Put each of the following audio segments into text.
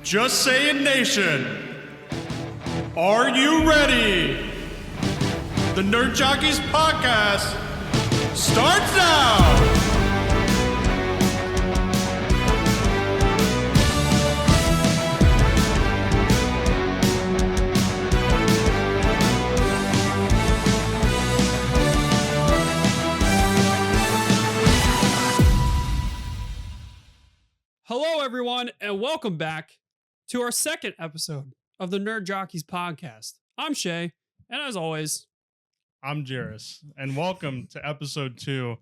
Just Saying Nation, are you ready? The Nerd Jockeys podcast starts now! Hello, everyone, and welcome back to our second episode of the Nerd Jockeys podcast. I'm Shay, and as always, I'm Jairus, and welcome to episode 2.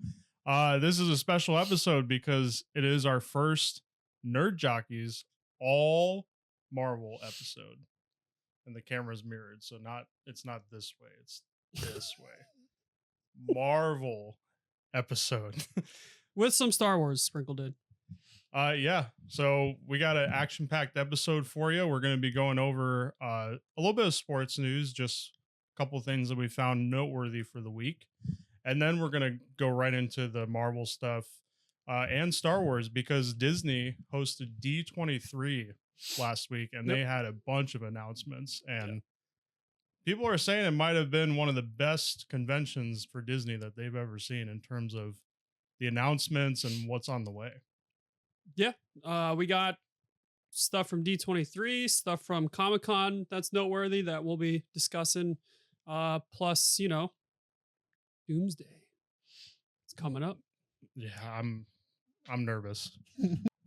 This is a special episode because it is our first Nerd Jockeys all Marvel episode. And the camera's mirrored, so it's not this way, it's this way. Marvel episode. with some Star Wars sprinkled in. Yeah, so we got an action-packed episode for you. We're going to be going over a little bit of sports news, just a couple things that we found noteworthy for the week. And then we're going to go right into the Marvel stuff and Star Wars, because Disney hosted D23 last week, and they had a bunch of announcements. And people are saying it might have been one of the best conventions for Disney that they've ever seen in terms of the announcements and what's on the way. Yeah, we got stuff from D23, stuff from Comic-Con that's noteworthy that we'll be discussing. Plus, Doomsday. It's coming up. Yeah, I'm nervous.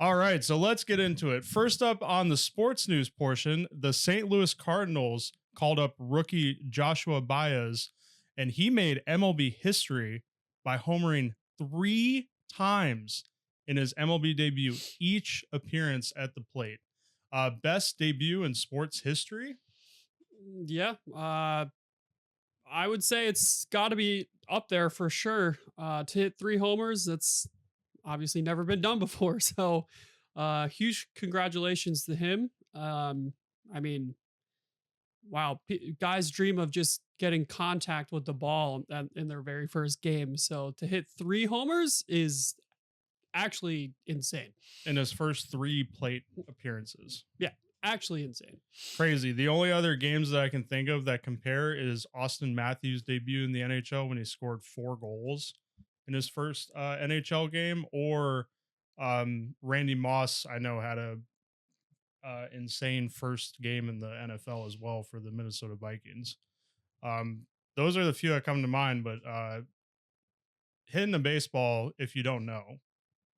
All right, so let's get into it. First up on the sports news portion, the St. Louis Cardinals called up rookie Joshua Baez, and he made MLB history by homering 3 times in his MLB debut, each appearance at the plate. Best debut in sports history? Yeah, I would say it's got to be up there for sure. To hit 3 homers, that's obviously never been done before. So huge congratulations to him. I mean, wow, guys dream of just getting contact with the ball in their very first game. So to hit 3 homers is actually insane. In his first 3 plate appearances. Yeah, actually insane. Crazy. The only other games that I can think of that compare is Austin Matthews' debut in the NHL when he scored 4 goals in his first NHL game, or Randy Moss, I know, had a insane first game in the NFL as well for the Minnesota Vikings. Those are the few that come to mind, but hitting a baseball, if you don't know,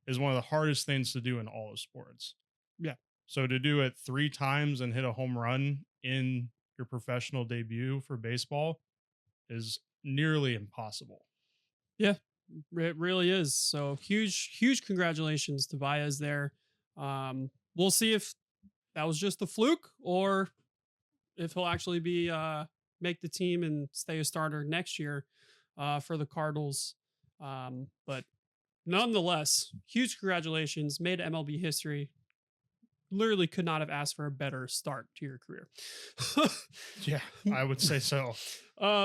is one of the hardest things to do in all of sports. Yeah. So to do it 3 times and hit a home run in your professional debut for baseball is nearly impossible. Yeah, it really is. So huge congratulations to Baez there. We'll see if that was just a fluke or if he'll actually be make the team and stay a starter next year for the Cardinals. But nonetheless, huge congratulations. Made MLB history. Literally could not have asked for a better start to your career. Yeah, I would say so.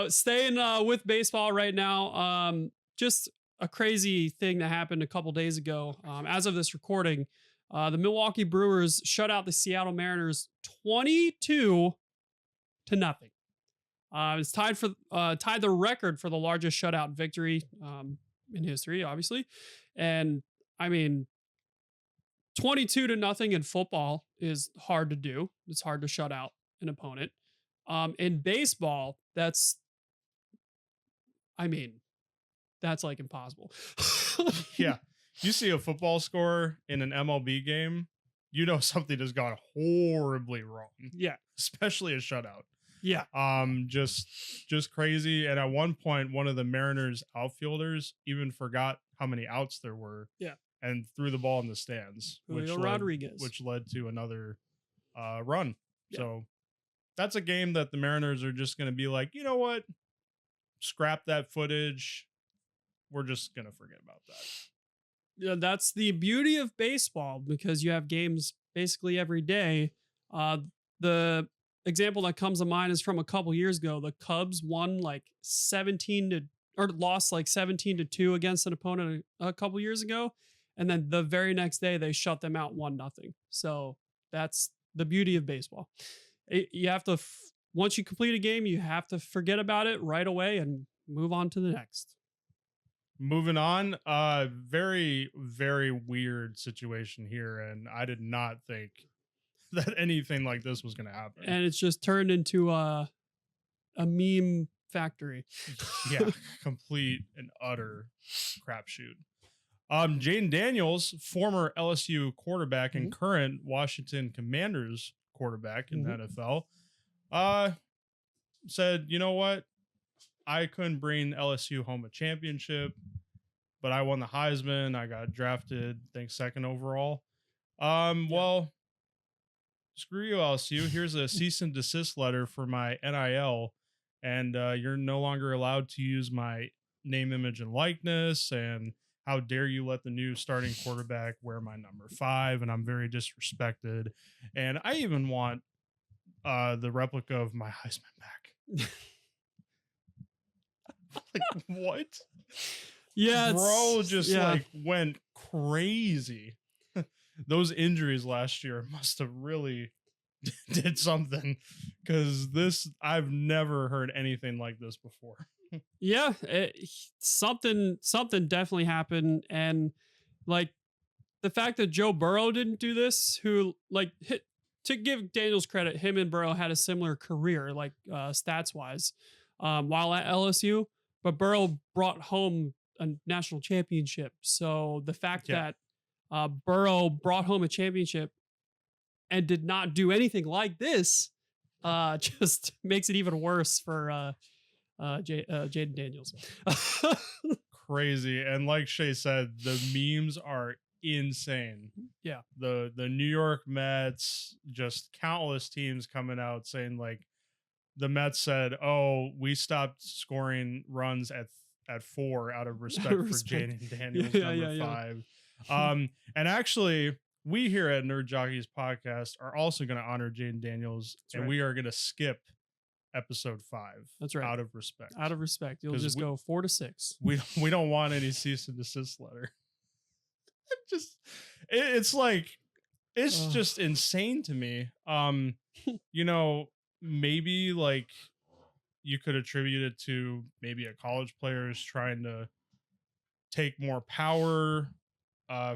Staying with baseball right now, just a crazy thing that happened a couple days ago. As of this recording, the Milwaukee Brewers shut out the Seattle Mariners 22-0. It's tied the record for the largest shutout victory in history, obviously. And I mean, 22-0 in football is hard to do. It's hard to shut out an opponent. In baseball, that's like impossible. Yeah. You see a football score in an MLB game, you know something has gone horribly wrong. Yeah. Especially a shutout. Yeah. Just crazy. And at one point, one of the Mariners outfielders even forgot how many outs there were. Yeah. And threw the ball in the stands, which led to another run. Yeah. So that's a game that the Mariners are just going to be like, you know what? Scrap that footage. We're just going to forget about that. Yeah, that's the beauty of baseball, because you have games basically every day. The example that comes to mind is from a couple years ago. The Cubs won like 17 or lost like 17-2 against an opponent a couple years ago. And then the very next day they shut them out 1-0. So that's the beauty of baseball. You have to once you complete a game, you have to forget about it right away and move on to the next. Moving on, very, very weird situation here, and I did not think that anything like this was going to happen. And it's just turned into a meme factory. Yeah, complete and utter crapshoot. Jaden Daniels, former LSU quarterback and current Washington Commanders quarterback in the NFL, said, you know what? I couldn't bring LSU home a championship, but I won the Heisman. I got drafted, I think, second overall. Well, screw you, LSU. Here's a cease and desist letter for my NIL, and you're no longer allowed to use my name, image, and likeness. And how dare you let the new starting quarterback wear my number 5? And I'm very disrespected. And I even want the replica of my Heisman back. Like, what? Yeah, bro just like went crazy. Those injuries last year must have really did something, because this, I've never heard anything like this before. Yeah, something definitely happened. And like the fact that Joe Burrow didn't do this, who like to give Daniels credit, him and Burrow had a similar career, like stats wise, while at LSU, but Burrow brought home a national championship. So the fact that Burrow brought home a championship and did not do anything like this just makes it even worse for Jaden Daniels. Crazy. And like Shay said, the memes are insane. Yeah. The New York Mets, just countless teams coming out saying, like, the Mets said, "Oh, we stopped scoring runs at 4 out of respect for Jaden Daniels, number 5." And actually, we here at Nerd Jockeys Podcast are also going to honor Jaden Daniels, and we are going to skip episode 5. That's right. Out of respect. Out of respect. You'll just go 4 to 6. We don't want any cease and desist letter. It's like, it's just insane to me. You know, maybe like you could attribute it to maybe a college player is trying to take more power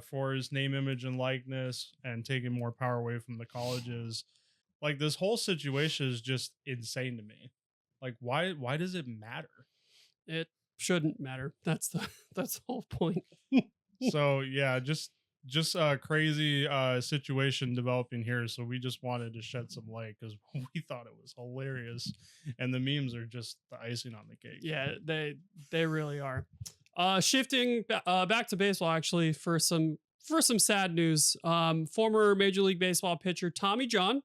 for his name, image, and likeness, and taking more power away from the colleges. Like, this whole situation is just insane to me. Like, why does it matter? It shouldn't matter. That's the whole point. So yeah, just a crazy situation developing here. So we just wanted to shed some light because we thought it was hilarious, and the memes are just the icing on the cake. Yeah, they really are. Shifting back to baseball, actually, for some sad news. Former Major League Baseball pitcher Tommy John,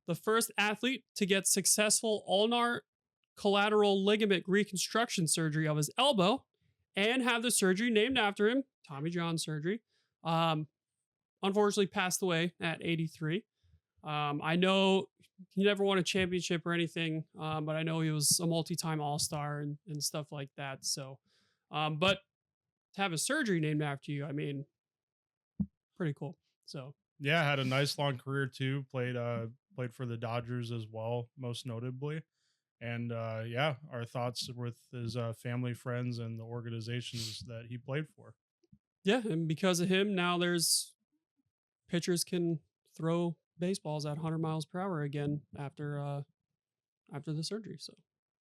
the first athlete to get successful ulnar collateral ligament reconstruction surgery of his elbow and have the surgery named after him, Tommy John surgery, unfortunately passed away at 83. I know he never won a championship or anything, but I know he was a multi-time All-Star and stuff like that. So, but to have a surgery named after you, I mean, pretty cool. So yeah, had a nice long career too. Played for the Dodgers as well, most notably. And yeah, our thoughts with his family, friends, and the organizations that he played for. Yeah, and because of him, now there's pitchers can throw baseballs at 100 miles per hour again after the surgery. So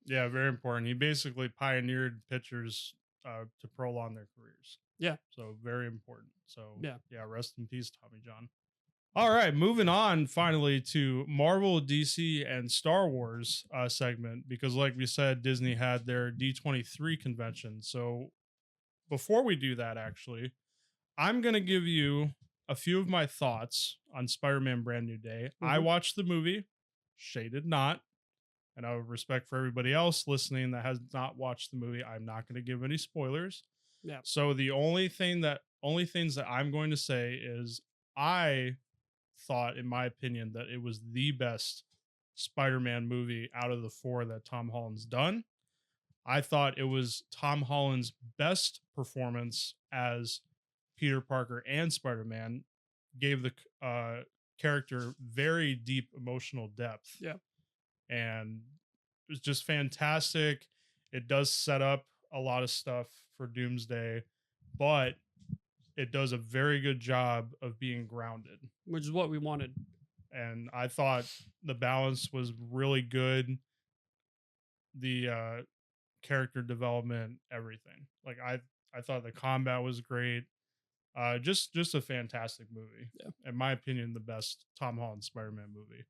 yeah, very important. He basically pioneered pitchers to prolong their careers. Yeah. So very important. So yeah, rest in peace, Tommy John. All right, moving on finally to Marvel, DC, and Star Wars segment, because like we said, Disney had their D23 convention. So before we do that, actually, I'm going to give you a few of my thoughts on Spider-Man Brand New Day. I watched the movie. Shay did not. And out of respect for everybody else listening that has not watched the movie, I'm not going to give any spoilers. Yeah. So the only things that I'm going to say is I thought, in my opinion, that it was the best Spider-Man movie out of the 4 that Tom Holland's done. I thought it was Tom Holland's best performance as Peter Parker and Spider-Man. Gave the character very deep emotional depth. Yeah. And it was just fantastic. It does set up a lot of stuff for Doomsday, but it does a very good job of being grounded. Which is what we wanted. And I thought the balance was really good. The character development, everything. Like I thought the combat was great. Just a fantastic movie. Yeah. In my opinion, the best Tom Holland Spider-Man movie.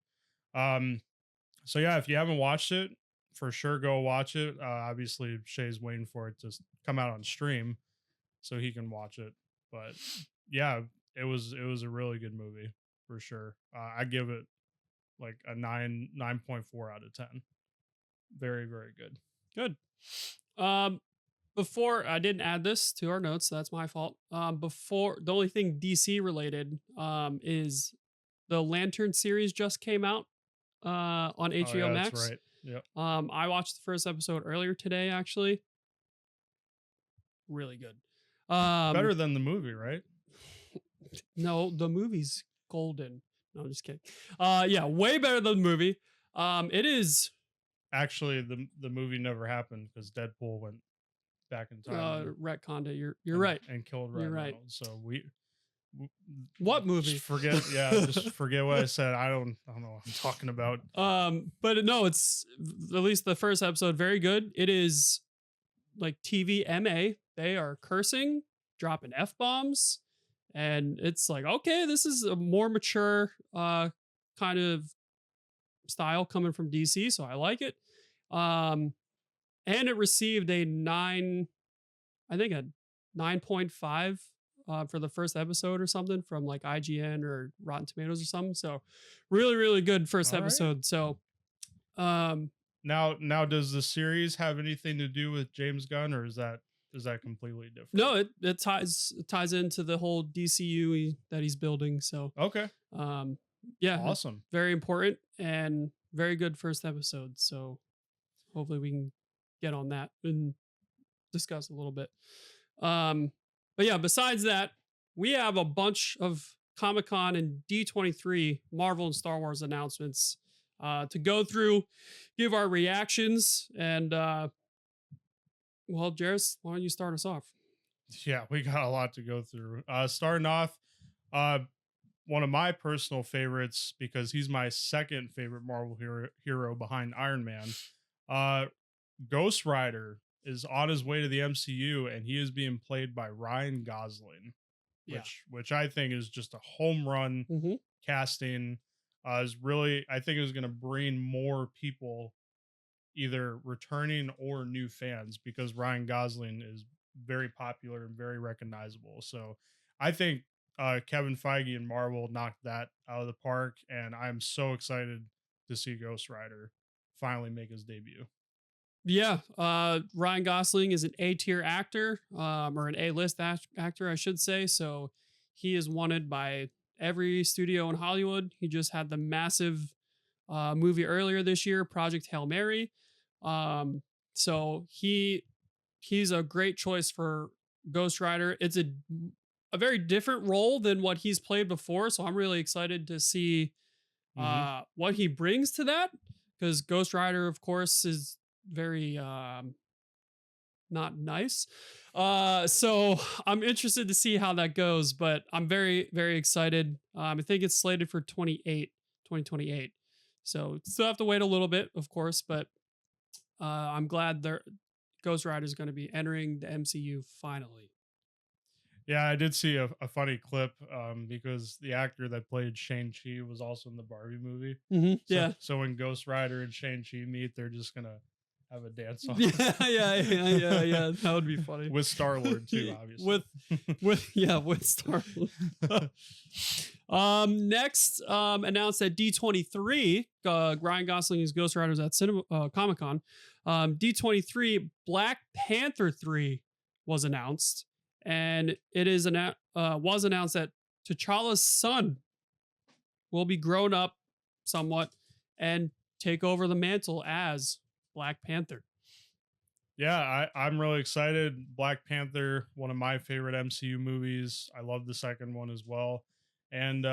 So yeah, if you haven't watched it, for sure go watch it. Obviously Shay's waiting for it to come out on stream so he can watch it. But yeah, it was a really good movie for sure. I give it like a 9.4 out of 10. Very, very good. Good. Before I didn't add this to our notes, so that's my fault. Before the only thing DC related is the Lantern series just came out on HBO Max. That's right. Yep. I watched the first episode earlier today, actually. Really good. Better than the movie, right? No, the movie's golden. No, I'm just kidding. Yeah, way better than the movie. It is actually the movie never happened because Deadpool went back in time. Retconned it. You're right. And killed Ryan Reynolds. So what movie? Just forget what I said. I don't know what I'm talking about. But no, it's at least the first episode very good. It is like TV MA. They are cursing, dropping F-bombs, and it's like, okay, this is a more mature kind of style coming from DC, so I like it. And it received a 9.5 for the first episode or something from like IGN or Rotten Tomatoes or something. So really, really good first episode. Right. So now does the series have anything to do with James Gunn, or is that completely different? No, it ties into the whole DCU that he's building. So okay. Yeah, awesome. Very important and very good first episode. So hopefully we can get on that and discuss a little bit. But yeah, besides that, we have a bunch of Comic-Con and D23 Marvel and Star Wars announcements to go through, give our reactions, and well, Jairus, why don't you start us off? Yeah, we got a lot to go through. Starting off, one of my personal favorites, because he's my second favorite Marvel hero behind Iron Man. Ghost Rider is on his way to the MCU, and he is being played by Ryan Gosling, which I think is just a home run casting. Is really, I think, is going to bring more people, either returning or new fans, because Ryan Gosling is very popular and very recognizable. So I think Kevin Feige and Marvel knocked that out of the park, and I'm so excited to see Ghost Rider finally make his debut. Yeah, Ryan Gosling is an A-tier actor, or an A-list actor, I should say. So he is wanted by every studio in Hollywood. He just had the massive movie earlier this year, Project Hail Mary. So he's a great choice for Ghost Rider. It's a very different role than what he's played before. So I'm really excited to see what he brings to that, because Ghost Rider, of course, is very not nice. So I'm interested to see how that goes, but I'm very, very excited. I think it's slated for 2028. So still have to wait a little bit, of course, but I'm glad Ghost Rider is going to be entering the MCU finally. Yeah, I did see a funny clip because the actor that played Shang-Chi was also in the Barbie movie. So when Ghost Rider and Shang-Chi meet, they're just going to have a dance off. Yeah. That would be funny. With Star-Lord too, obviously. with Star-Lord. Next, announced at D23, Ryan Gosling as Ghost Rider at Comic-Con. D23, Black Panther 3 was announced, and it is was announced that T'Challa's son will be grown up somewhat and take over the mantle as Black Panther. Yeah, I'm really excited. Black Panther, one of my favorite MCU movies. I love the second one as well. And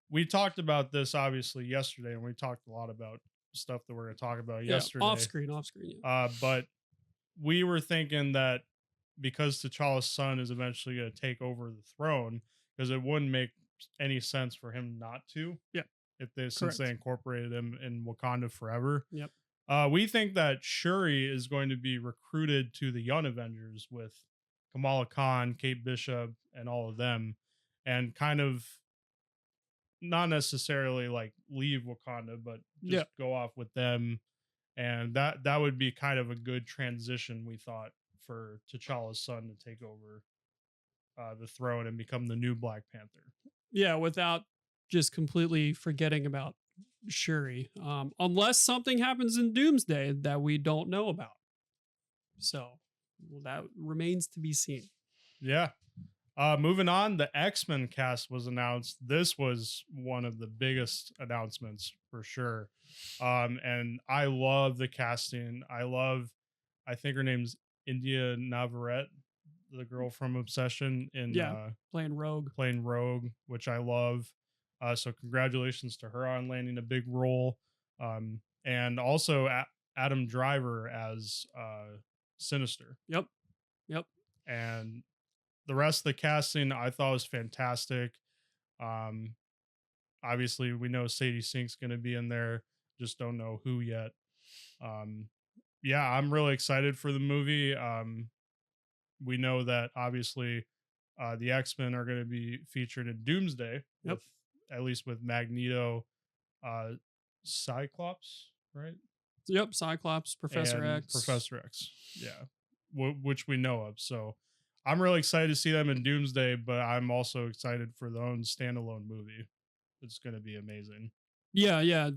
we talked about this obviously yesterday, and we talked a lot about stuff that we're going to talk about Yeah, off yesterday. screen, off screen. Yeah. But we were thinking that because T'Challa's son is eventually going to take over the throne, because it wouldn't make any sense for him not to. Yeah. If they since Correct. they incorporated him in Wakanda forever. Yep. We think that Shuri is going to be recruited to the Young Avengers with Kamala Khan, Kate Bishop, and all of them, and kind of not necessarily like leave Wakanda, but just go off with them. And that would be kind of a good transition, we thought, for T'Challa's son to take over the throne and become the new Black Panther. Yeah, without just completely forgetting about Shuri, unless something happens in Doomsday that we don't know about. So that remains to be seen. Yeah. Moving on, the X-Men cast was announced. This was one of the biggest announcements for sure. And I love the casting. I think her name's India Navarrete, the girl from Obsession in playing Rogue, which I love. So congratulations to her on landing a big role. And also Adam Driver as Sinister. Yep. And the rest of the casting I thought was fantastic. Obviously we know Sadie Sink's going to be in there, just don't know who yet. Yeah, I'm really excited for the movie. We know that obviously the X-Men are going to be featured in Doomsday. Yep. At least with Magneto, Cyclops, right? Yep, Cyclops, Professor X. Yeah, which we know of. So I'm really excited to see them in Doomsday, but I'm also excited for their own standalone movie. It's going to be amazing. Yeah.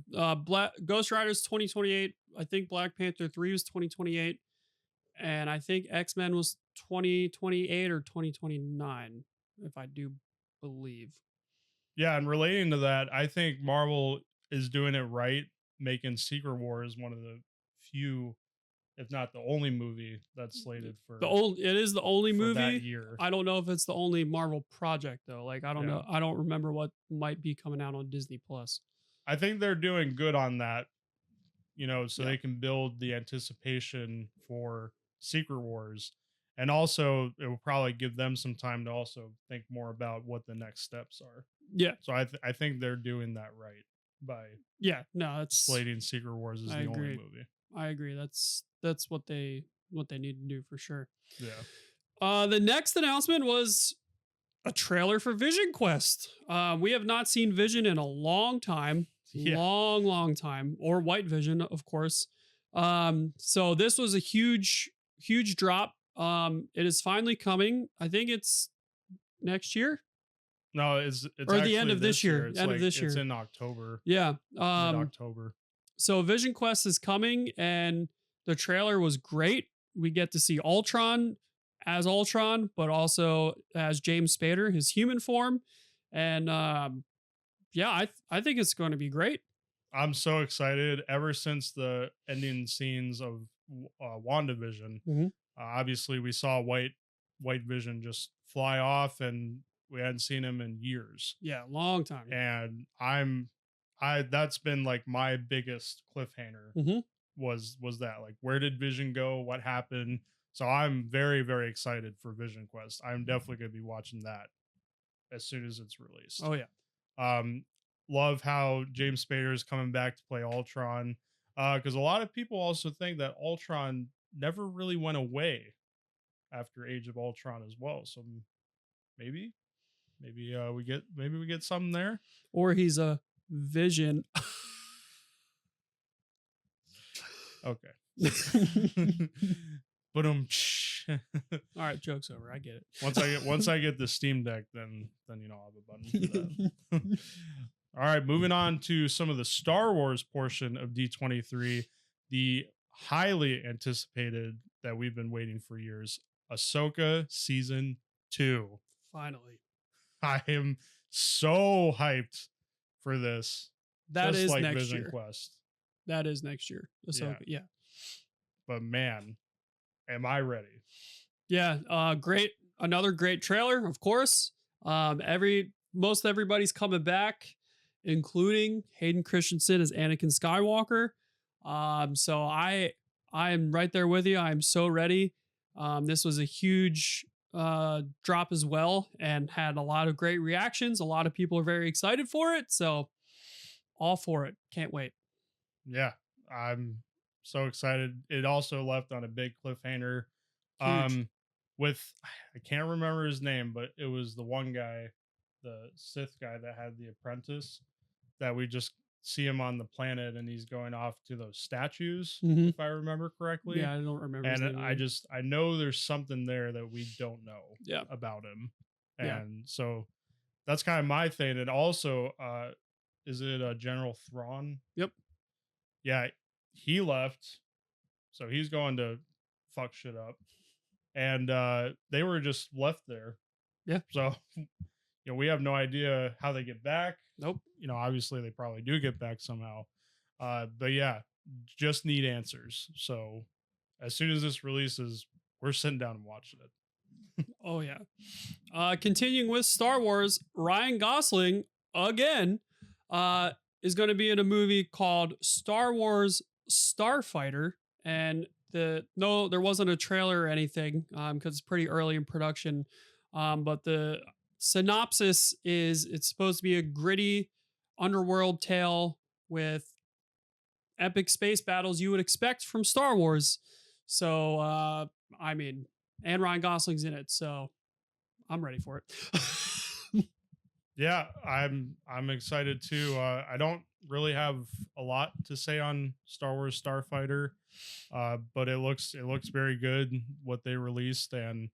Ghost Rider's 2028. I think Black Panther 3 was 2028. And I think X-Men was 2028 or 2029, if I do believe. Yeah, and relating to that, I think Marvel is doing it right, making Secret Wars one of the few, if not the only movie that's slated for it is the only movie that year. I don't know if it's the only Marvel project though. Like I don't know. I don't remember what might be coming out on Disney Plus. I think they're doing good on that, so they can build the anticipation for Secret Wars. And also it will probably give them some time to also think more about what the next steps are. Yeah. So I think they're doing that right by slating Secret Wars as the only movie. I agree. That's what they need to do for sure. Yeah. The next announcement was a trailer for Vision Quest. We have not seen Vision in a long time. Long time, or White Vision, of course. So this was a huge drop. It is finally coming. I think it's next year. No, it's or the end of this year. End of this year. It's in October. Yeah. October. So Vision Quest is coming, and the trailer was great. We get to see Ultron as Ultron, but also as James Spader, his human form. And I think it's going to be great. I'm so excited. Ever since the ending scenes of WandaVision, obviously we saw White Vision just fly off, and we hadn't seen him in years. Yeah, long time. And that's been like my biggest cliffhanger was that, like, where did Vision go? What happened? So I'm very, very excited for Vision Quest. I'm definitely going to be watching that as soon as it's released. Oh yeah. Love how James Spader is coming back to play Ultron. Because a lot of people also think that Ultron never really went away after Age of Ultron as well. So maybe we get something there. Or he's a Vision. Okay. But all right, joke's over. I get it. Once I get the Steam Deck, then I'll have a button for that. All right, moving on to some of the Star Wars portion of D23, the highly anticipated that we've been waiting for years, Ahsoka Season 2. Finally. I am so hyped for this. That is like next Vision year. Quest. That is next year. Ahsoka, yeah. But man, am I ready? Yeah, great. Another great trailer, of course. Most everybody's coming back. including Hayden Christensen as Anakin Skywalker. So I am right there with you. I'm so ready. This was a huge drop as well, and had a lot of great reactions. A lot of people are very excited for it. So all for it. Can't wait. Yeah, I'm so excited. It also left on a big cliffhanger. Huge. With I can't remember his name, but it was the one guy, the Sith guy that had the apprentice that we just see him on the planet and he's going off to those statues, Mhm. if I remember correctly. Yeah, I don't remember his And name either. I know there's something there that we don't know Yeah. about him. Yeah. And so that's kind of my thing. And also, is it General Thrawn? Yep. Yeah, he left, so he's going to fuck shit up. And they were just left there. Yeah. So we have no idea how they get back. Nope. Obviously they probably do get back somehow. But yeah, just need answers. So as soon as this releases, we're sitting down and watching it. Oh yeah. Continuing with Star Wars, Ryan Gosling again is going to be in a movie called Star Wars Starfighter, and there wasn't a trailer or anything because it's pretty early in production. But the synopsis is it's supposed to be a gritty underworld tale with epic space battles you would expect from Star Wars. So I mean, and Ryan Gosling's in it, so I'm ready for it. Yeah, I'm excited too. I don't really have a lot to say on Star Wars Starfighter, but it looks very good what they released, and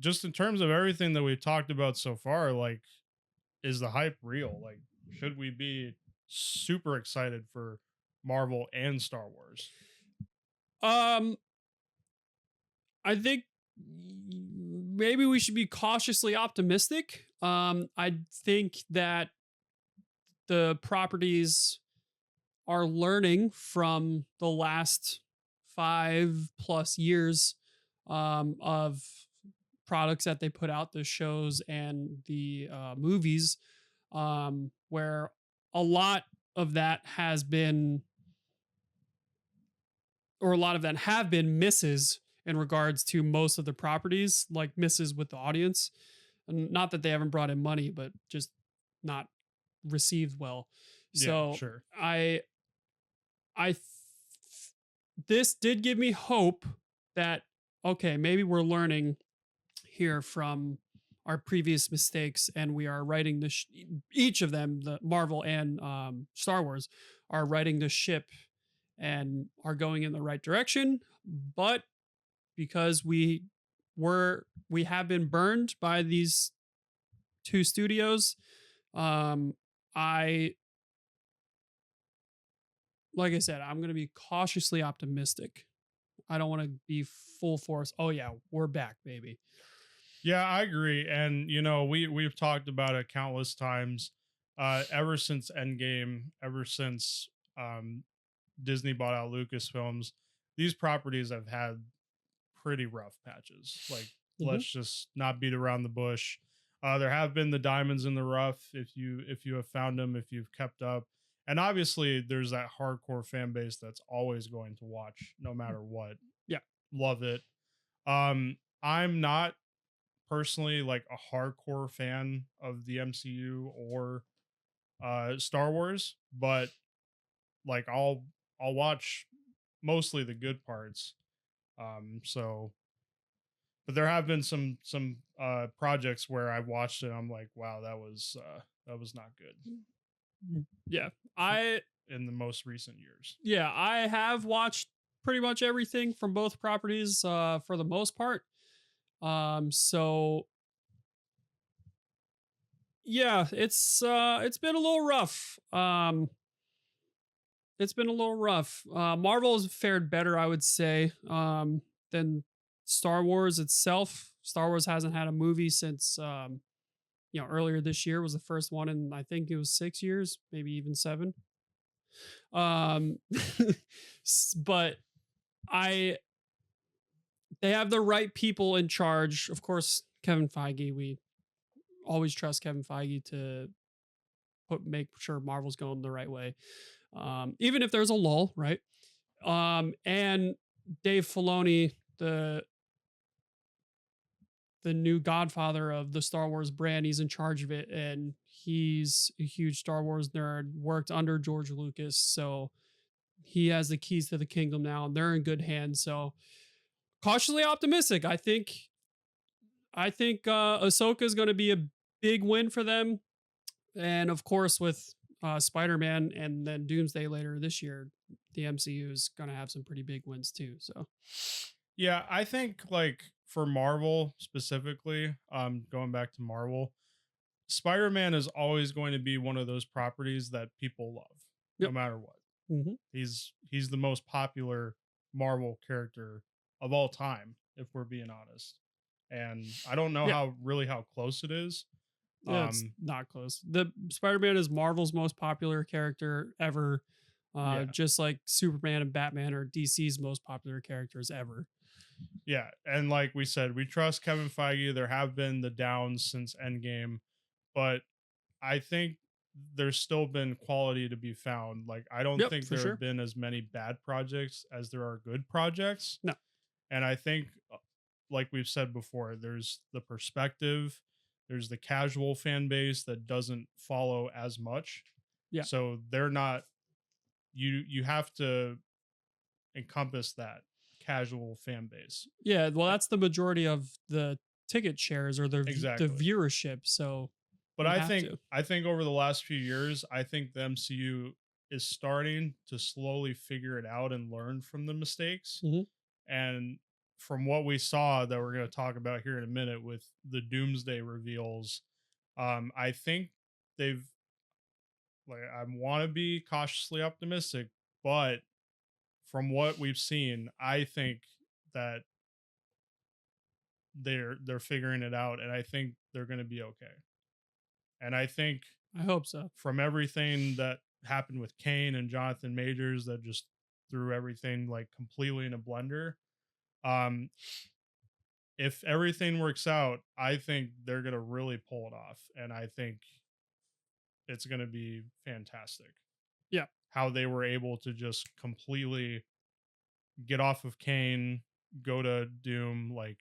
just in terms of everything that we've talked about so far, like, is the hype real? Like, should we be super excited for Marvel and Star Wars? um, I think maybe we should be cautiously optimistic. I think that the properties are learning from the last 5+ years of products that they put out, the shows and the movies, where a lot of that has been, or a lot of that have been misses in regards to most of the properties, like misses with the audience. And not that they haven't brought in money, but just not received well. Yeah, So sure. I this did give me hope that okay, maybe we're learning here from our previous mistakes, and we are writing each of them, the Marvel and Star Wars, are writing the ship and are going in the right direction. But because we have been burned by these two studios, I like I said, I'm gonna be cautiously optimistic. I don't want to be full force. Oh yeah, we're back, baby. Yeah, I agree. And we've talked about it countless times. Ever since Endgame, ever since Disney bought out Lucasfilms, these properties have had pretty rough patches. Like, let's just not beat around the bush. There have been the diamonds in the rough if you have found them, if you've kept up. And obviously there's that hardcore fan base that's always going to watch no matter what. Yeah. Love it. I'm not personally like a hardcore fan of the MCU or Star Wars, but like I'll watch mostly the good parts. So but there have been some projects where I've watched it and I'm like, wow, that was not good. Yeah. I In the most recent years. Yeah, I have watched pretty much everything from both properties for the most part. So yeah, it's been a little rough. It's been a little rough. Marvel has fared better, I would say, than Star Wars itself. Star Wars hasn't had a movie since earlier this year was the first one in I think it was 6 years, maybe even 7. Um but I they have the right people in charge. Of course, Kevin Feige, we always trust Kevin Feige to make sure Marvel's going the right way. Even if there's a lull, right? And Dave Filoni, the new godfather of the Star Wars brand, he's in charge of it, and he's a huge Star Wars nerd, worked under George Lucas, so he has the keys to the kingdom now, and they're in good hands. So cautiously optimistic. I think Ahsoka is going to be a big win for them, and of course with Spider-Man and then Doomsday later this year, the MCU is going to have some pretty big wins too. So Yeah, I think like for Marvel specifically, going back to Marvel, Spider-Man is always going to be one of those properties that people love, no yep. matter what. Hmm. He's the most popular Marvel character of all time, if we're being honest. And I don't know Yeah. how close it is. Yeah, it's not close. The Spider-Man is Marvel's most popular character ever. Yeah. Just like Superman and Batman are DC's most popular characters ever. Yeah, and like we said, we trust Kevin Feige. There have been the downs since Endgame, but I think there's still been quality to be found. Like I don't Yep, think for there sure. have been as many bad projects as there are good projects. No. And I think like we've said before, there's the perspective, there's the casual fan base that doesn't follow as much. Yeah. So they're not you have to encompass that casual fan base. Yeah, well, that's the majority of the ticket shares or the Exactly. viewership. So, But you I have think to. I think over the last few years, I think the MCU is starting to slowly figure it out and learn from the mistakes. Mhm. And from what we saw that we're going to talk about here in a minute with the Doomsday reveals, I think they've like I want to be cautiously optimistic, but from what we've seen, I think that they're figuring it out, and I think they're going to be okay. And I think I hope so. from everything that happened with Kane and Jonathan Majors that just threw everything like completely in a blender. Um, if everything works out, I think they're gonna really pull it off, and I think it's gonna be fantastic. Yeah. How they were able to just completely get off of Kane, go to Doom, like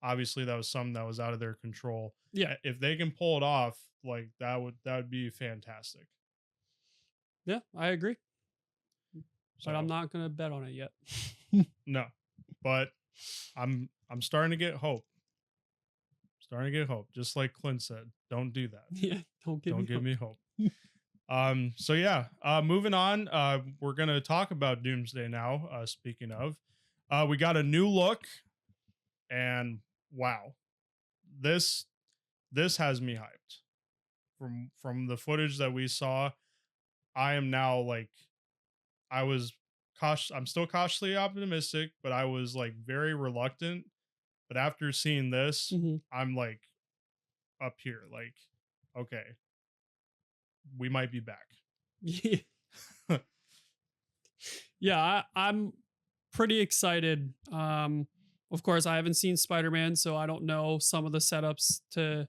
obviously that was something that was out of their control. Yeah. If they can pull it off, like that would be fantastic. Yeah, I agree. So But I'm not going to bet on it yet. no, but I'm starting to get hope. Starting to get hope, just like Clint said. Don't do that. Yeah, don't give me hope. So yeah, moving on. We're gonna talk about Doomsday now. Speaking of, we got a new look, and wow, this has me hyped. From the footage that we saw, I am now like, I was cautious. I'm still cautiously optimistic, but I was like very reluctant. But after seeing this, Mhm. I'm like up here, like, okay, we might be back. Yeah, I'm pretty excited. Of course, I haven't seen Spider-Man, so I don't know some of the setups to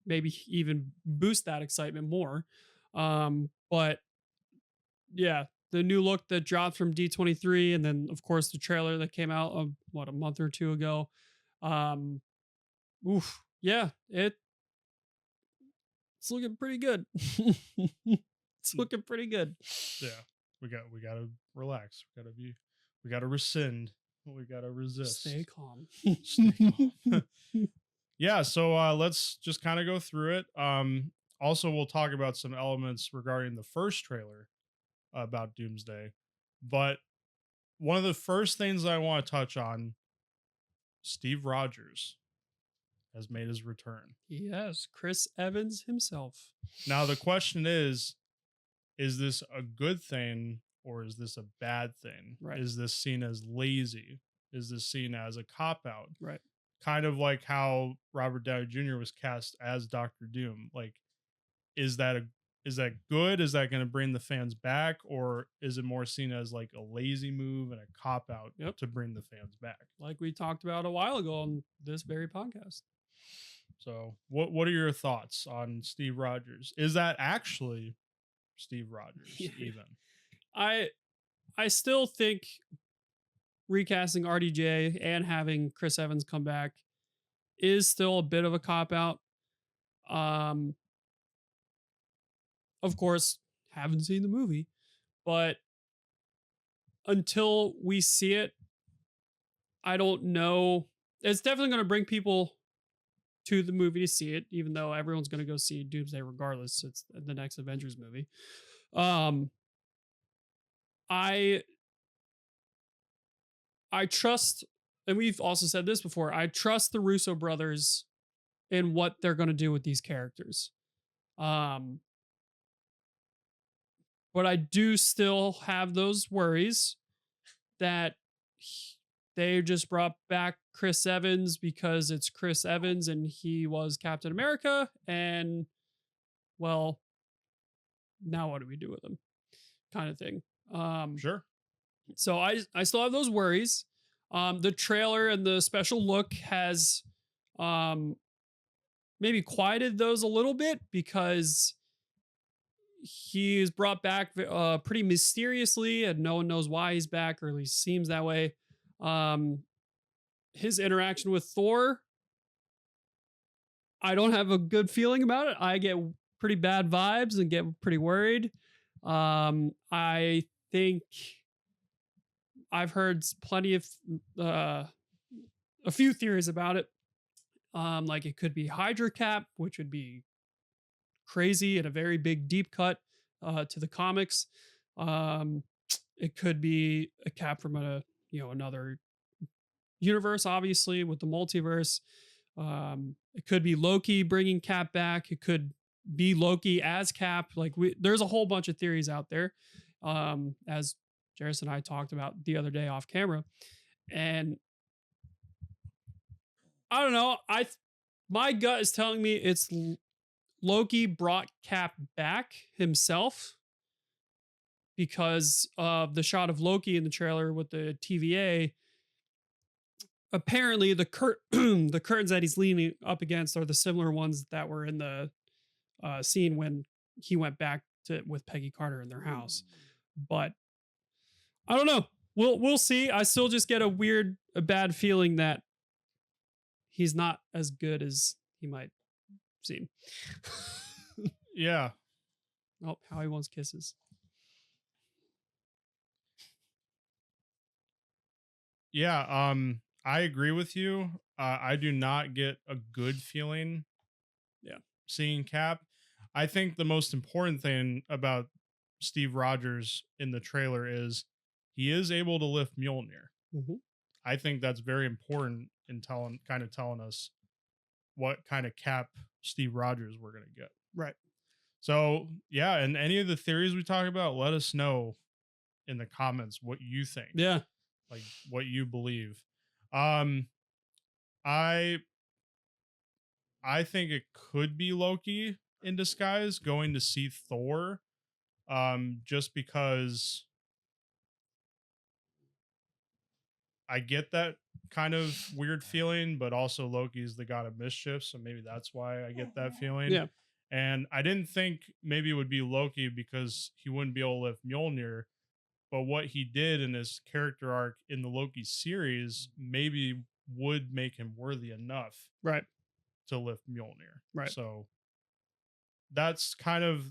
maybe even boost that excitement more. But yeah, the new look that dropped from D23, and then of course the trailer that came out a month or two ago. Um, yeah, it's looking pretty good. It's looking pretty good. Yeah, we gotta relax. We gotta rescind. We gotta resist. Stay calm. Stay calm. Yeah, so let's just kind of go through it. Also, we'll talk about some elements regarding the first trailer about Doomsday. But one of the first things I want to touch on, Steve Rogers has made his return. Yes, Chris Evans himself. Now the question is this a good thing or is this a bad thing? Right. Is this seen as lazy? Is this seen as a cop out? Right. Kind of like how Robert Downey Jr. was cast as Doctor Doom. Like, is that good? Is that going to bring the fans back, or is it more seen as like a lazy move and a cop out to bring the fans back? Like we talked about a while ago on this very podcast. So what are your thoughts on Steve Rogers? Is that actually Steve Rogers even? I I still think recasting RDJ and having Chris Evans come back is still a bit of a cop out. Um, of course, haven't seen the movie, but until we see it, I don't know. It's definitely going to bring people to the movie to see it, even though everyone's going to go see Doomsday regardless. It's the next Avengers movie. Um, I I trust, and we've also said this before. I trust the Russo brothers in what they're going to do with these characters. Um, but I do still have those worries that they just brought back Chris Evans because it's Chris Evans and he was Captain America. And well, now what do we do with him? Kind of thing. Sure. So I still have those worries. The trailer and the special look has um, maybe quieted those a little bit because he's brought back pretty mysteriously and no one knows why he's back, or at least seems that way. Um, his interaction with Thor, I don't have a good feeling about it. I get pretty bad vibes and get pretty worried. I think I've heard plenty of a few theories about it. Like it could be Hydra Cap, which would be crazy and a very big deep cut to the comics. Um, it could be a Cap from another universe, obviously with the multiverse. It could be Loki bringing Cap back. It could be Loki as Cap. There's a whole bunch of theories out there, as Jairus and I talked about the other day off camera, and I don't know. My gut is telling me it's Loki brought Cap back himself because of the shot of Loki in the trailer with the TVA. Apparently, the the curtains that he's leaning up against are the similar ones that were in the scene when he went back to with Peggy Carter in their house. But I don't know. We'll see. I still just get a bad feeling that he's not as good as he might seem. Yeah. Oh, how he wants kisses. Yeah, I agree with you. I do not get a good feeling seeing Cap. I think the most important thing about Steve Rogers in the trailer is he is able to lift Mjolnir. Mm-hmm. I think that's very important in telling us what kind of Cap Steve Rogers we're going to get. Right. So, yeah, and any of the theories we talk about, let us know in the comments what you think. Yeah. Like what you believe. I think it could be Loki in disguise going to see Thor. Just because I get that kind of weird feeling, but also Loki's the god of mischief, so maybe that's why I get that feeling. Yeah. And I didn't think maybe it would be Loki because he wouldn't be able to lift Mjolnir, but what he did in his character arc in the Loki series maybe would make him worthy enough Right. to lift Mjolnir. Right. So that's kind of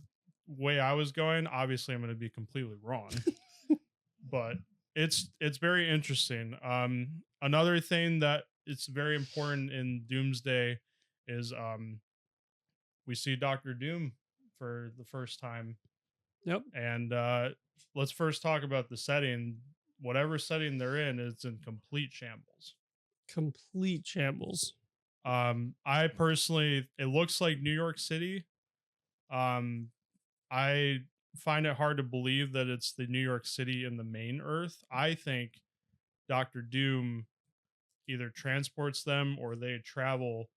way I was going. Obviously, I'm going to be completely wrong, but it's very interesting. Another thing that it's very important in Doomsday is we see Doctor Doom for the first time. Yep. And let's first talk about the setting. Whatever setting they're in, it's in complete shambles. Complete shambles. I personally, it looks like New York City. I find it hard to believe that it's the New York City in the main Earth. I think Doctor Doom either transports them or they travel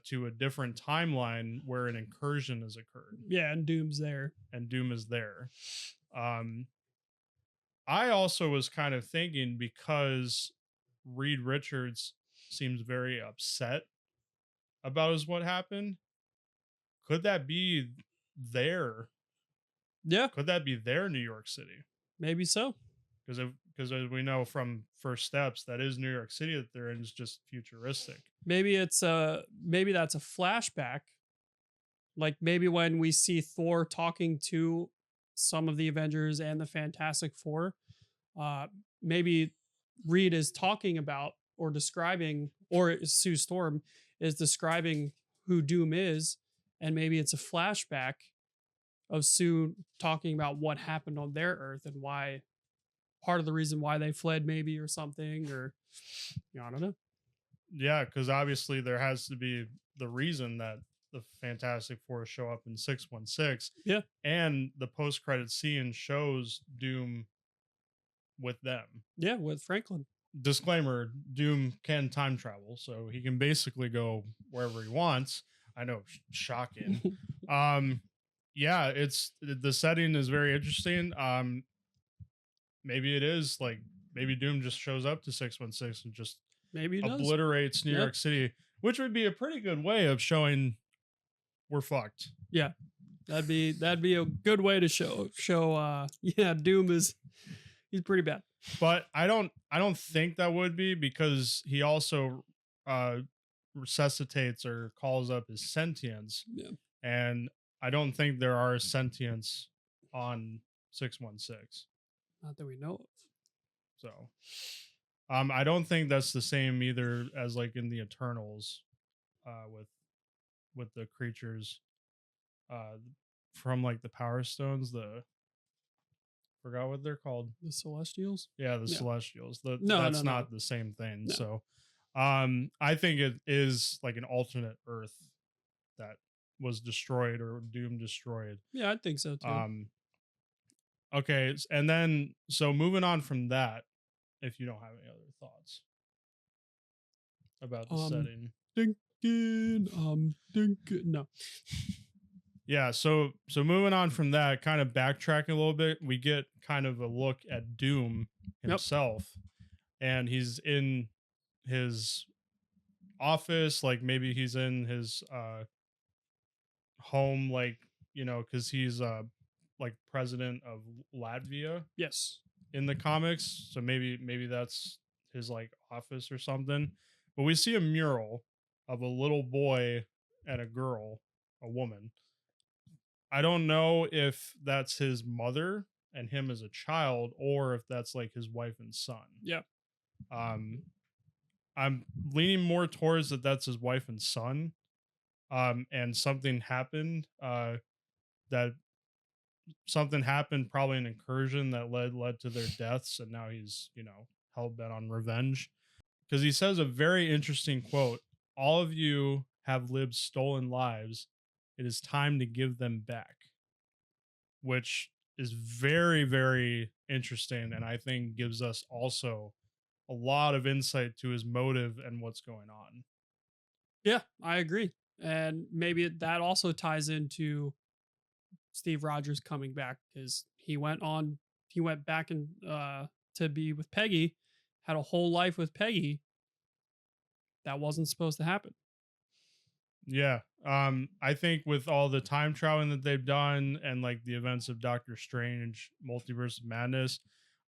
to a different timeline where an incursion has occurred. Yeah, and Doom's there. And Doom is there. I also was kind of thinking because Reed Richards seems very upset about is what happened. Could that be their Yeah, could that be their New York City? maybe so. Because as we know from First Steps, that is New York City that they're in, is just futuristic. Maybe that's a flashback. Like maybe when we see Thor talking to some of the Avengers and the Fantastic Four, maybe Reed is talking about or describing, or Sue Storm is describing who Doom is, and maybe it's a flashback of Sue talking about what happened on their Earth and why, part of the reason why they fled, maybe, or something, or I don't know. Yeah, because obviously there has to be the reason that the Fantastic Four show up in 616. Yeah, And the post credit scene shows Doom with them. yeah, with Franklin. Disclaimer: Doom can time travel, so he can basically go wherever he wants. I know, shocking. Yeah, it's the setting is very interesting. Maybe it is like maybe Doom just shows up to 616 and just Maybe he does. obliterates New Yeah. York City, which would be a pretty good way of showing we're fucked. Yeah, that'd be a good way to show. Yeah, Doom he's pretty bad. But I don't think that would be, because he also resuscitates or calls up his sentience. Yeah. And I don't think there are sentience on 616. Not that we know of. So I don't think that's the same either as like in the Eternals with the creatures from like the Power Stones, forgot what they're called. The Celestials? Yeah, the Yeah. Celestials. No, That's no, not the same thing. No. So I think it is like an alternate Earth that was destroyed or Doom destroyed. Yeah, I think so too. Okay, and then so moving on from that, if you don't have any other thoughts about the setting. No. Yeah, so moving on from that, kind of backtracking a little bit, we get kind of a look at Doom himself. And he's in his office, like maybe he's in his home, like, because he's like president of Latvia Yes. in the comics, so maybe that's his like office or something. But we see a mural of a little boy and a girl, a woman. I don't know if that's his mother and him as a child, or if that's like his wife and son. Yeah. I'm leaning more towards that's his wife and son. And something happened. Probably an incursion that led to their deaths, and now he's hell bent on revenge. Because he says a very interesting quote: "All of you have lived stolen lives. It is time to give them back," which is very, very interesting, and I think gives us also a lot of insight to his motive and what's going on. Yeah, I agree. And maybe that also ties into Steve Rogers coming back, because he went back and to be with Peggy, had a whole life with Peggy. That wasn't supposed to happen. Yeah. I think with all the time traveling that they've done and like the events of Doctor Strange, Multiverse of Madness,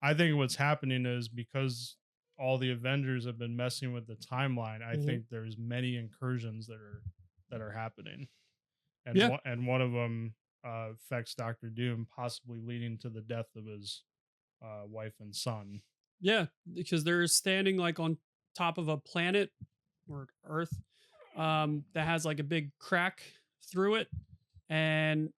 I think what's happening is because all the Avengers have been messing with the timeline, I think there's many incursions that are happening. And and one of them affects Doctor Doom, possibly leading to the death of his wife and son. Yeah, because they're standing like on top of a planet or Earth that has like a big crack through it, and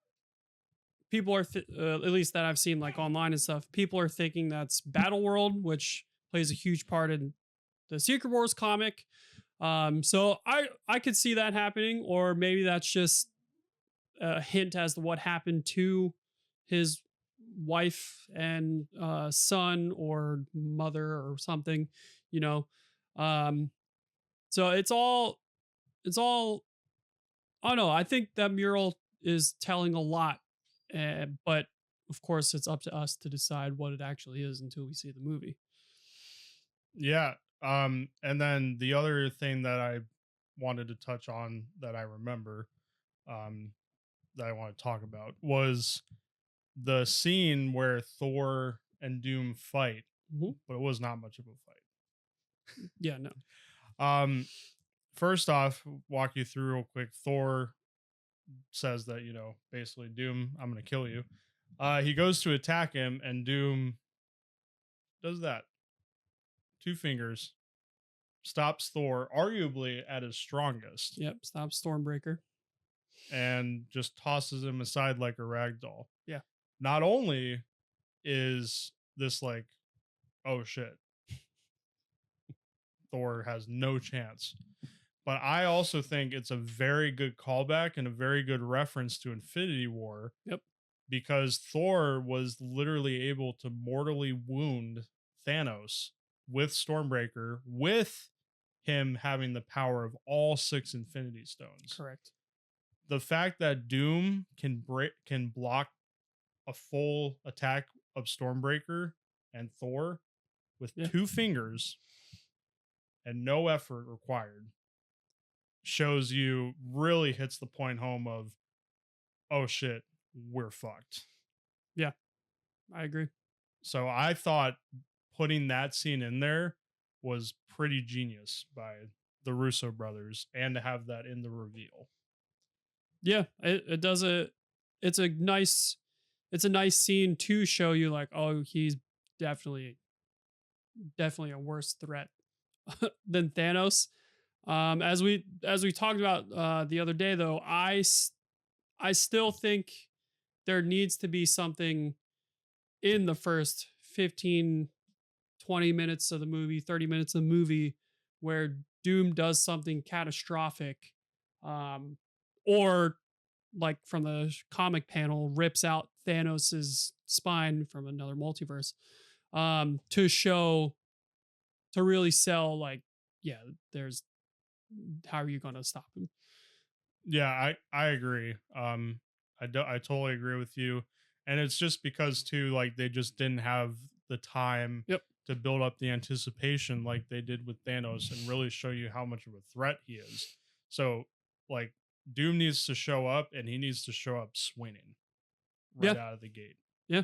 people are at least that I've seen like online and stuff, people are thinking that's Battle World, which plays a huge part in the Secret Wars comic. So I could see that happening, or maybe that's just a hint as to what happened to his wife and son or mother or something, you know. So it's all I don't know. I think that mural is telling a lot, but of course it's up to us to decide what it actually is until we see the movie. Yeah. And then the other thing that I wanted to touch on that I remember, that I want to talk about was the scene where Thor and Doom fight, Mhm. but it was not much of a fight. Yeah, no. First off, walk you through real quick. Thor says that, you know, basically, Doom, I'm going to kill you. He goes to attack him, and Doom does that. 2 fingers, stops Thor, arguably at his strongest, Yep. Stop Stormbreaker. and just tosses him aside like a rag doll. Yeah. Not only is this like, oh shit, Thor has no chance, but I also think it's a very good callback and a very good reference to Infinity War. Yep. Because Thor was literally able to mortally wound Thanos with Stormbreaker, with him having the power of all 6 Infinity Stones. Correct. The fact that Doom can block a full attack of Stormbreaker and Thor with 2 fingers and no effort required shows you, really hits the point home of, oh shit, we're fucked. Yeah, I agree. So I thought putting that scene in there was pretty genius by the Russo brothers, and to have that in the reveal. Yeah, it does it's a nice scene to show you like, oh, he's definitely a worse threat than Thanos. As we talked about the other day, though, I still think there needs to be something in the first 15, 20 minutes of the movie, 30 minutes of the movie, where Doom does something catastrophic, or like from the comic panel, rips out Thanos's spine from another multiverse, to show, to really sell, like, yeah, there's, how are you going to stop him? Yeah, I agree. I totally agree with you. And it's just because too, like, they just didn't have the time to build up the anticipation like they did with Thanos and really show you how much of a threat he is. So like, Doom needs to show up, and he needs to show up swinging right out of the gate. Yeah,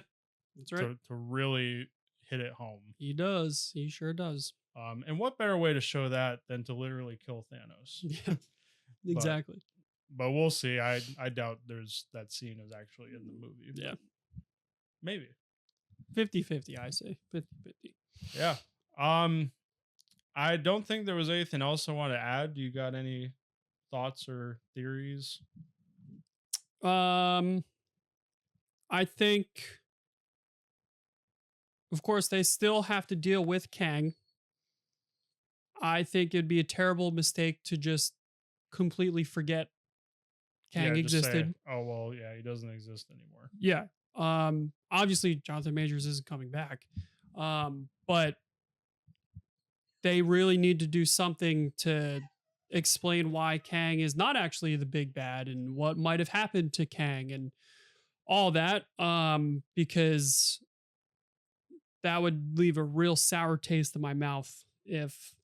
that's right. To really hit it home. He does. He sure does. And what better way to show that than to literally kill Thanos? Yeah, exactly. But we'll see. I doubt that scene is actually in the movie. Yeah. Maybe. 50-50, I say. 50-50. Yeah. I don't think there was anything else I want to add. Do you got any thoughts or theories? I think, of course, they still have to deal with Kang. I think it'd be a terrible mistake to just completely forget Kang existed. Say, oh, well, yeah, he doesn't exist anymore. Yeah. Obviously, Jonathan Majors isn't coming back. But they really need to do something to explain why Kang is not actually the big bad and what might have happened to Kang and all that. Because that would leave a real sour taste in my mouth if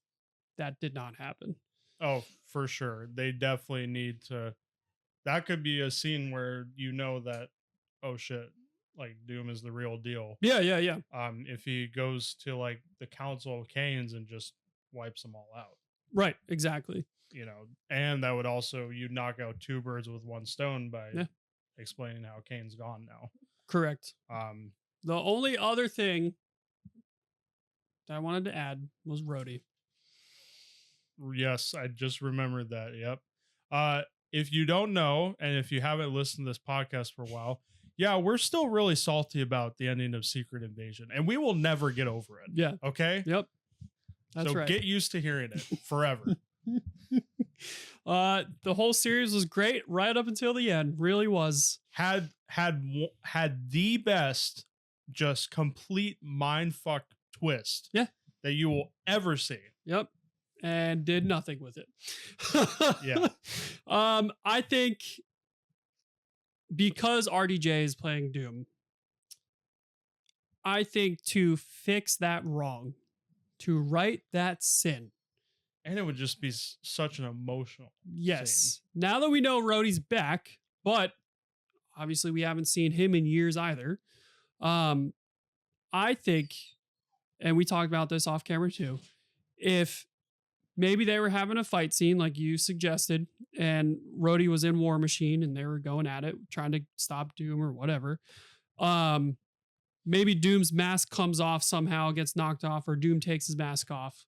that did not happen. Oh, for sure. They definitely need to. That could be a scene where you know that, oh shit, like Doom is the real deal. Yeah. If he goes to like the Council of Canes and just wipes them all out. Right, exactly. You know, and that would also, you knock out 2 birds with 1 stone by explaining how Kane's gone now. Correct. The only other thing that I wanted to add was Rhodey. Yes, I just remembered that. Yep. If you don't know, and if you haven't listened to this podcast for a while, yeah, we're still really salty about the ending of Secret Invasion, and we will never get over it. Yeah. Okay? Yep. That's right. Get used to hearing it forever. The whole series was great right up until the end. Really was. Had the best, just complete mindfuck twist. Yeah. That you will ever see. Yep. And did nothing with it. Yeah. I think because RDJ is playing Doom, I think to fix that wrong, to right that sin, and it would just be such an emotional scene. Yes. Now that we know Rhodey's back, but obviously we haven't seen him in years either. Um, I think, and we talked about this off camera too, if maybe they were having a fight scene like you suggested, and Rhodey was in War Machine and they were going at it, trying to stop Doom or whatever. Maybe Doom's mask comes off somehow, gets knocked off, or Doom takes his mask off.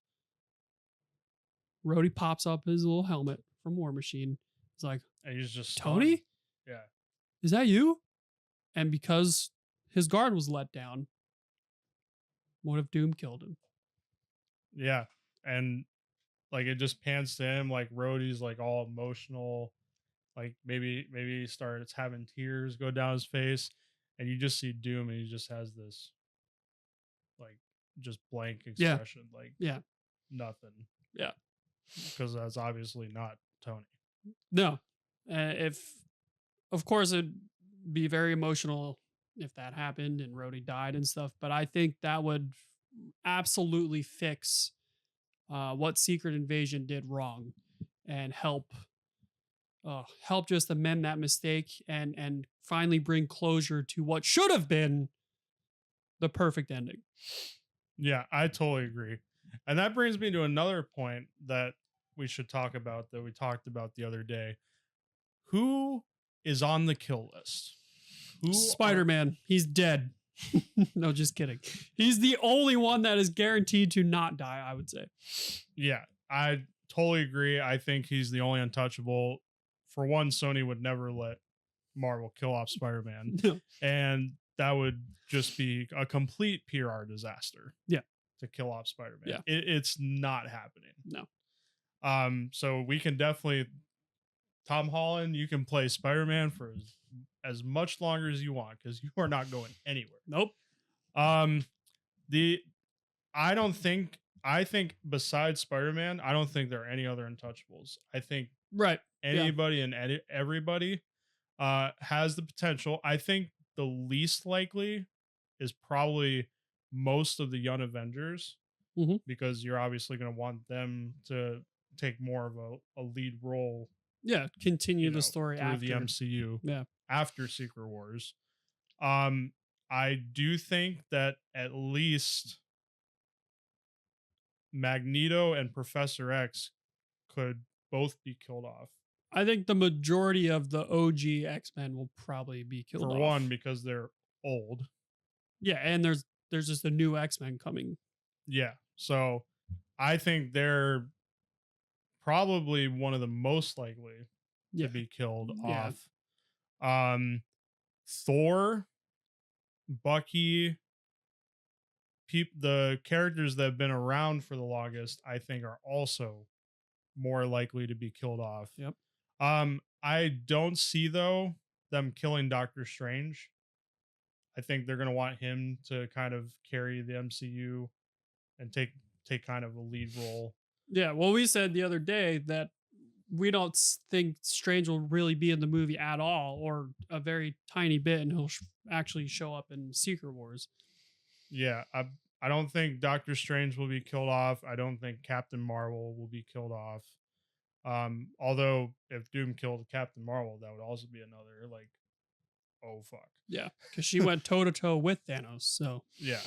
Rhodey pops up his little helmet from War Machine. He's like, And he's just Tony? stunned. Yeah. Is that you? And because his guard was let down, what if Doom killed him? Yeah. And like it just pans to him, like Rhodey's like all emotional. Like maybe he starts having tears go down his face. And you just see Doom and he just has this like just blank expression. Like nothing. Yeah. Because that's obviously not Tony. No. If of course it'd be very emotional if that happened and Rhodey died and stuff, but I think that would absolutely fix what Secret Invasion did wrong and help just amend that mistake and finally bring closure to what should have been the perfect ending. Yeah, I totally agree. And that brings me to another point that we should talk about that we talked about the other day. Who is on the kill list? Spider-Man. He's dead. No, just kidding. He's the only one that is guaranteed to not die, I would say. Yeah, I totally agree. I think he's the only untouchable. For one, Sony would never let Marvel kill off Spider-Man. No. And that would just be a complete PR disaster. Yeah. To kill off Spider-Man. Yeah. It's not happening. No. So we can definitely, Tom Holland, you can play Spider-Man for as much longer as you want because you are not going anywhere. Nope. I think besides Spider-Man, I don't think there are any other untouchables. I think anybody and everybody has the potential. I think the least likely is probably most of the young Avengers because you're obviously going to want them to take more of a lead role. Yeah, continue the story through after the MCU. Yeah. After Secret Wars. I do think that at least Magneto and Professor X could both be killed off. I think the majority of the OG X-Men will probably be killed off. For one, because they're old. Yeah, and there's just a new X-Men coming. Yeah. So I think they're probably one of the most likely to be killed off. Thor, Bucky, the characters that have been around for the longest, I think are also more likely to be killed off. Yep. I don't see though them killing Doctor Strange. I think they're going to want him to kind of carry the MCU and take kind of a lead role. Yeah, well, we said the other day that we don't think Strange will really be in the movie at all, or a very tiny bit, and he'll actually show up in Secret Wars. Yeah, I don't think Doctor Strange will be killed off. I don't think Captain Marvel will be killed off. Although if Doom killed Captain Marvel, that would also be another like, oh fuck. Yeah, because she went toe to toe with Thanos. So yeah,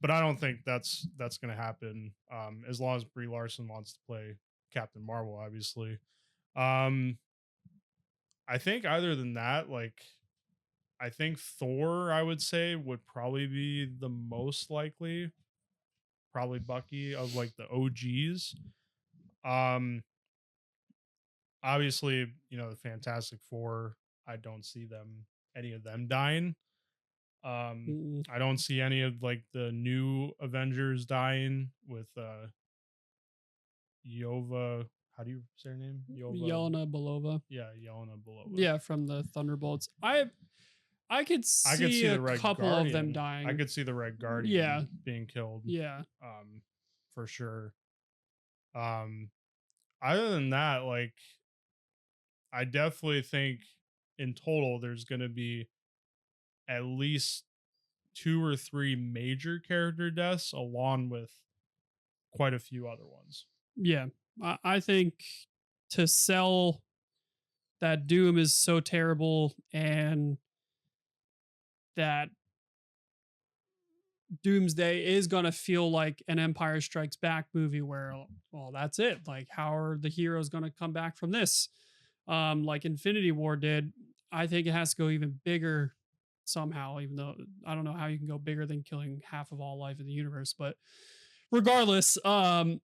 but I don't think that's gonna happen. As long as Brie Larson wants to play Captain Marvel, obviously. I think other than that, like, I think Thor, I would say, would probably be the most likely. Probably Bucky of like the OGs. Obviously, the Fantastic Four, I don't see any of them dying. I don't see any of like the new Avengers dying with Yova. How do you say her name? Yelena Belova. Yeah, Yelena Belova. Yeah, from the Thunderbolts. I could see a couple of them dying. I could see the Red Guardian being killed. Yeah. For sure. Other than that, like, I definitely think in total there's going to be at least 2 or 3 major character deaths along with quite a few other ones. Yeah. I think to sell that Doom is so terrible and that Doomsday is going to feel like an Empire Strikes Back movie where, well, that's it. Like, how are the heroes going to come back from this? Like Infinity War did. I think it has to go even bigger somehow, even though I don't know how you can go bigger than killing half of all life in the universe. But regardless, I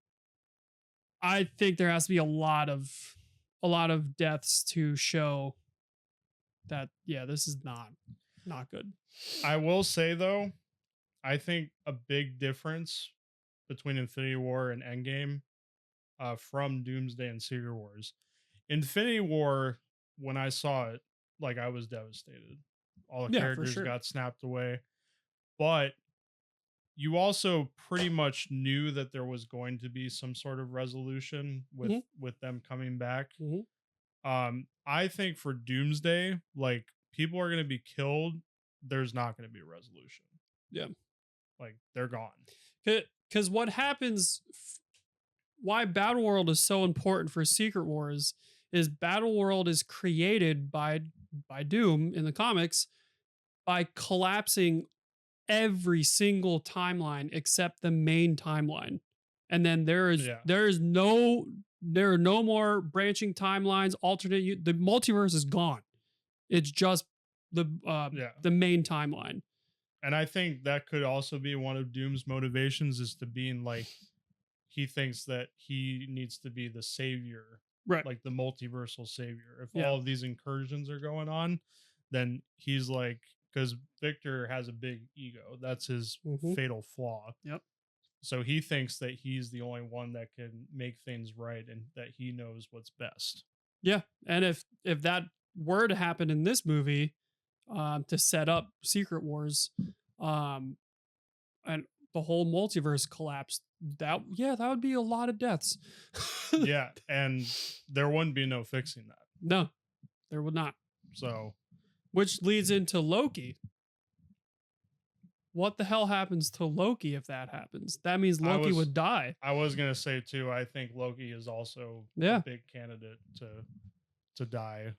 think there has to be a lot of deaths to show that, yeah, this is not good. I will say though, I think a big difference between Infinity War and Endgame, from Doomsday and Secret Wars. Infinity War, when I saw it, like I was devastated. All the Yeah, for characters sure. got snapped away. But you also pretty much knew that there was going to be some sort of resolution with Hmm. them coming back. Hmm. I think for Doomsday, like people are going to be killed. There's not going to be a resolution. Yeah. Like they're gone. Because what happens, why Battle World is so important for Secret Wars is Battle World is created by Doom in the comics by collapsing every single timeline except the main timeline. And then Yeah. there are no more branching timelines, the multiverse is gone. It's just Yeah. the main timeline. And I think that could also be one of Doom's motivations, is to being like, he thinks that he needs to be the savior, Right. like the multiversal savior. If Yeah. all of these incursions are going on, then he's like, because Victor has a big ego. That's his Mhm. fatal flaw. Yep. So he thinks that he's the only one that can make things right and that he knows what's best. Yeah. And if that were to happen in this movie, to set up Secret Wars, and the whole multiverse collapsed, that would be a lot of deaths. Yeah, and there wouldn't be no fixing that. No, there would not. So, which leads into Loki. What the hell happens to Loki if that happens? That means Loki would die. I was gonna say too, I think Loki is also Yeah. a big candidate to die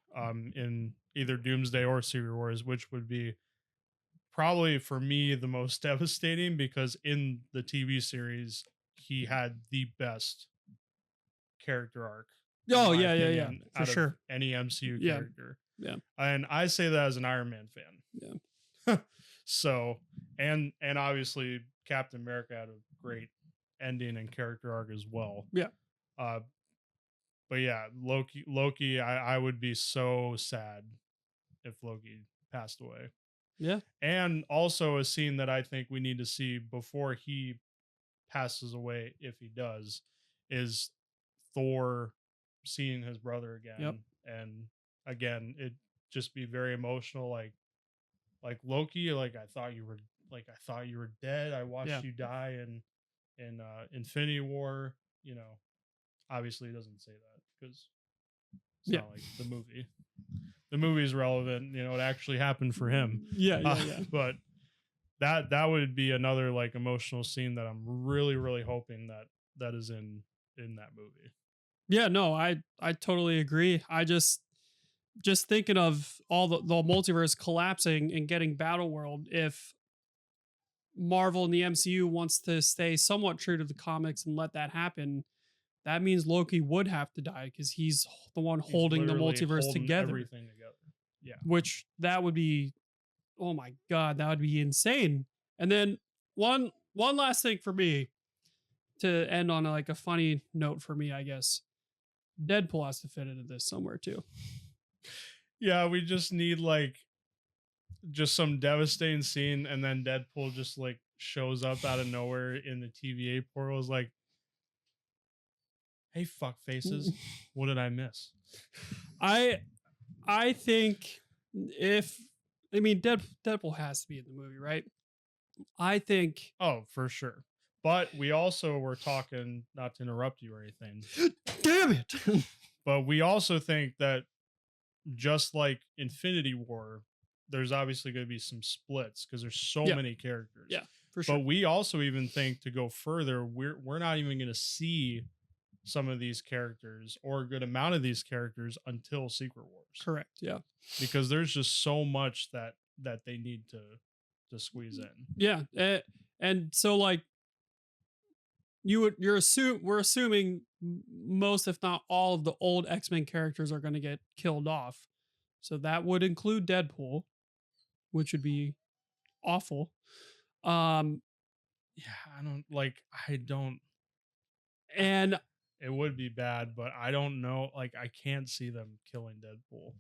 in either Doomsday or Secret Wars, which would be probably for me the most devastating, because in the TV series he had the best character arc. Oh, in my yeah, opinion, for out of sure. any MCU Yeah. character. Yeah. And I say that as an Iron Man fan. Yeah. So, and obviously Captain America had a great ending and character arc as well. Yeah. But yeah, Loki, I would be so sad if Loki passed away. Yeah. And also a scene that I think we need to see before he passes away, if he does, is Thor seeing his brother again. Yep. And again, it just be very emotional, like Loki, like I thought you were dead. I watched you die in Infinity War. You know, obviously he doesn't say that because it's not like the movie. The movie is relevant. You know, it actually happened for him. Yeah. But that would be another like emotional scene that I'm really, really hoping that is in that movie. Yeah, no, I totally agree. I just thinking of all the multiverse collapsing and getting Battle World. If Marvel and the MCU wants to stay somewhat true to the comics and let that happen, that means Loki would have to die because he's the one holding the multiverse together. Everything together. Yeah. Which that would be, oh my god, that would be insane. And then one last thing for me to end on like a funny note for me, I guess. Deadpool has to fit into this somewhere too. Yeah, we just need like just some devastating scene, and then Deadpool just like shows up out of nowhere in the TVA portal, is like, "Hey, fuck faces, what did I miss?" I think Deadpool has to be in the movie, right? I think. Oh, for sure. But we also were talking, not to interrupt you or anything. Damn it. But we also think that just like Infinity War, there's obviously going to be some splits because there's so many characters. Yeah, for sure. But we also even think, to go further, we're not even going to see some of these characters or a good amount of these characters until Secret Wars. Correct. Yeah. Because there's just so much that they need to squeeze in. Yeah. And so like we're assuming most, if not all, of the old X-Men characters are going to get killed off. So that would include Deadpool, which would be awful. Yeah, I don't and it would be bad, but I don't know, like I can't see them killing Deadpool.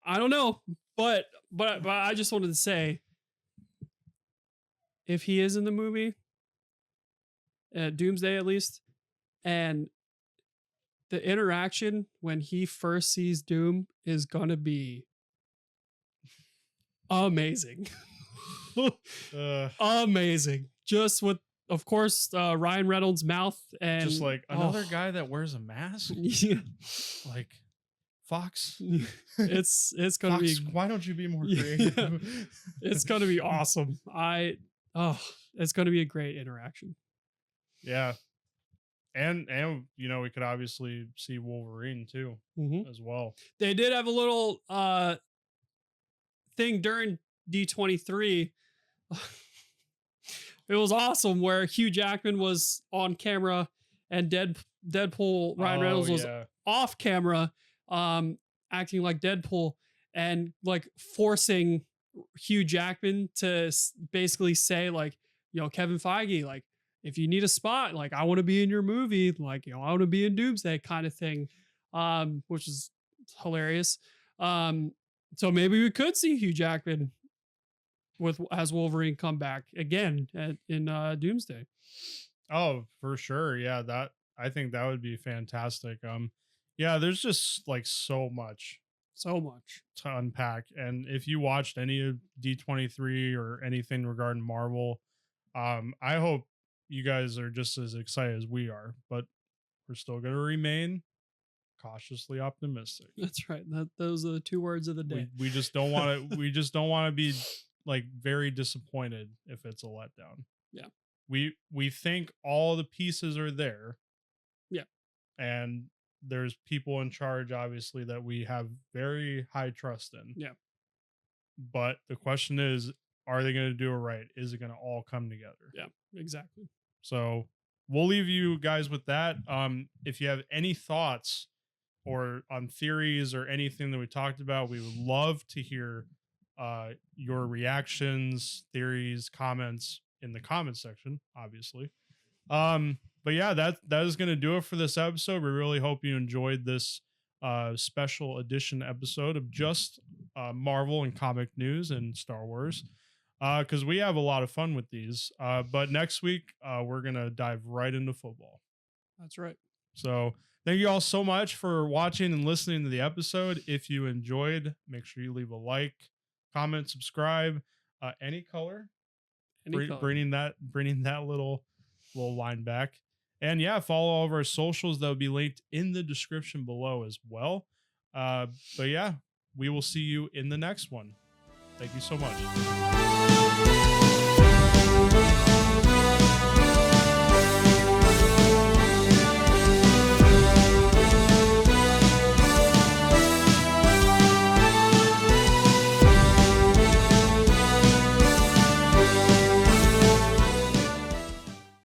I don't know, but I just wanted to say, if he is in the movie, Doomsday at least, and the interaction when he first sees Doom is gonna be amazing. Amazing. Just with, of course, Ryan Reynolds' mouth and just like another guy that wears a mask. Yeah. Like Fox. It's gonna Fox, be. why don't you be more creative? Yeah. It's gonna be awesome. It's gonna be a great interaction. Yeah. And you know, we could obviously see Wolverine too, as well. They did have a little thing during D23. It was awesome where Hugh Jackman was on camera and Deadpool Ryan Reynolds was off camera, acting like Deadpool and like forcing Hugh Jackman to basically say like, Kevin Feige, like, if you need a spot, like I want to be in your movie, like, I want to be in Doomsday kind of thing, which is hilarious. So maybe we could see Hugh Jackman as Wolverine come back again in Doomsday. Oh, for sure. Yeah, I think that would be fantastic. Yeah, there's just like so much to unpack. And if you watched any of D23 or anything regarding Marvel, I hope you guys are just as excited as we are, but we're still going to remain cautiously optimistic. That's right. Those are the 2 words of the day. We just don't want to, be like very disappointed if it's a letdown. Yeah. We think all the pieces are there. Yeah. And there's people in charge, obviously, that we have very high trust in. Yeah. But the question is, are they going to do it right? Is it going to all come together? Yeah, exactly. So we'll leave you guys with that. If you have any thoughts or on theories or anything that we talked about, we would love to hear your reactions, theories, comments in the comment section, obviously. But yeah, that is going to do it for this episode. We really hope you enjoyed this special edition episode of just Marvel and comic news and Star Wars, because we have a lot of fun with these. But next week, we're going to dive right into football. That's right. So thank you all so much for watching and listening to the episode. If you enjoyed, make sure you leave a like, comment, subscribe, any color. Bringing that little line back. And yeah, follow all of our socials. That will be linked in the description below as well. But yeah, we will see you in the next one. Thank you so much.